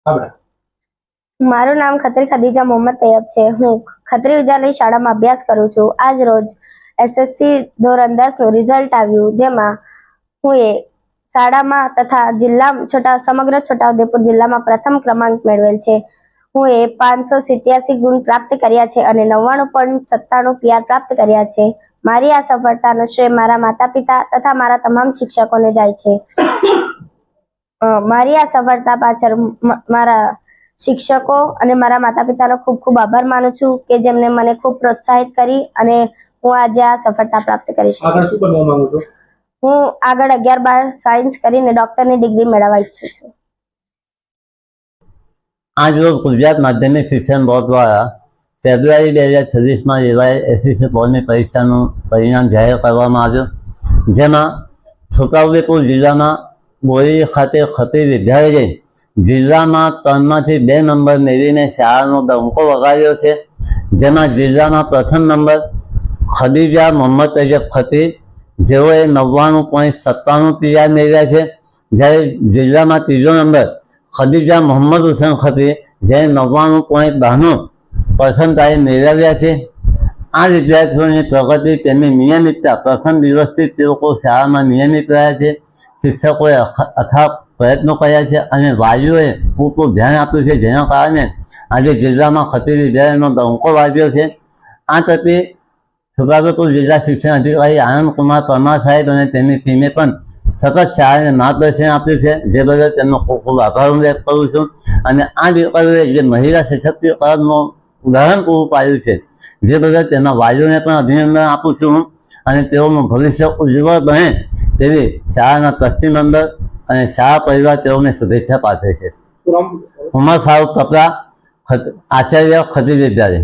મારું નામ ખત્રી ખદીજા મોહમ્મદ તૈયબ છે। હું ખત્રી વિદ્યાલય શાળામાં અભ્યાસ કરું છું। આજ રોજ એસએસસી ધોરણ 10 નું રિઝલ્ટ આવ્યું, જેમાં હું શાળામાં તથા સમગ્ર છોટાઉદેપુર જિલ્લામાં પ્રથમ ક્રમાંક મેળવેલ છે। હું 587 ગુણ પ્રાપ્ત કર્યા છે અને 99.97 PR પ્રાપ્ત કર્યા છે। મારી આ સફળતાનો શ્રેય મારા માતા પિતા તથા મારા તમામ શિક્ષકોને જાય છે। મારી આ સફળતા પાછળ મારા શિક્ષકો અને મારા માતા પિતાનો ખૂબ ખૂબ આભાર માનું છું કે જેમને મને ખૂબ પ્રોત્સાહિત કરી અને હું આજે આ સફળતા પ્રાપ્ત કરી શકું। આગળ શું બનવા માંગો છો? હું આગળ 11-12 સાયન્સ કરીને ડોક્ટરની ડિગ્રી મેળવવા ઈચ્છું છું। आज रोज गुजरात माध्यमिक शिक्षण बोर्ड द्वारा फेब्रुआरी 2026 में योजाયેલ એસએસસી બોર્ડની પરીક્ષાનું પરિણામ જાહેર કરવામાં આવ્યું, જેમાં છોટાઉદેપુર જિલ્લામાં બોરી ખાતે ખત્રી વિદ્યાલયે જિલ્લામાં 3માંથી 2 નંબર મેળવીને શાળાનો ડંકો વગાડ્યો છે, જેમાં જિલ્લામાં પ્રથમ નંબર ખદીજા મોહમ્મદ તૈયબ ખત્રી, જેઓએ 99.97 PR મેળવ્યા છે, જ્યારે જિલ્લામાં ત્રીજો નંબર ખદીજા મોહમ્મદ હુસૈન ખત્રી, જેને 99.92% મેળવ્યા છે। આ વિદ્યાર્થીઓની પ્રગતિ તેમની નિયમિતતા પ્રથમ દિવસથી તે લોકો શાળામાં નિયમિત રહ્યા છે। શિક્ષકોએ અથાગ પ્રયત્નો કર્યા છે અને વાલીઓએ પૂરતું ધ્યાન આપ્યું છે, જેના કારણે આજે જિલ્લામાં ખત્રી વિદ્યાલયનો ડંકો વાગ્યો છે। આ તકે છોટાઉદેપુર જિલ્લા શિક્ષણ અધિકારી આનંદ કુમાર પરમાર સાહેબ અને તેમની ટીમે પણ સતત શાળાને માર્ગદર્શન આપ્યું છે, જે બદલ તેમનો ખૂબ ખૂબ આભાર વ્યક્ત કરું છું। અને આ દીકરીઓએ જે મહિલા સશક્તિકરણનું ઉદાહરણ પૂરું પાડ્યું છે, જે બદલ તેના વાલીઓને પણ અભિનંદન આપું છું અને તેઓનું ભવિષ્ય ઉજ્જવળ બને તેવી શાળાના ટ્રસ્ટી મેમ્બર અને શાળા પરિવાર તેઓને શુભેચ્છા પાઠવે છે। ઉમર ફારૂક કપરા, આચાર્ય ખત્રી વિદ્યાલય।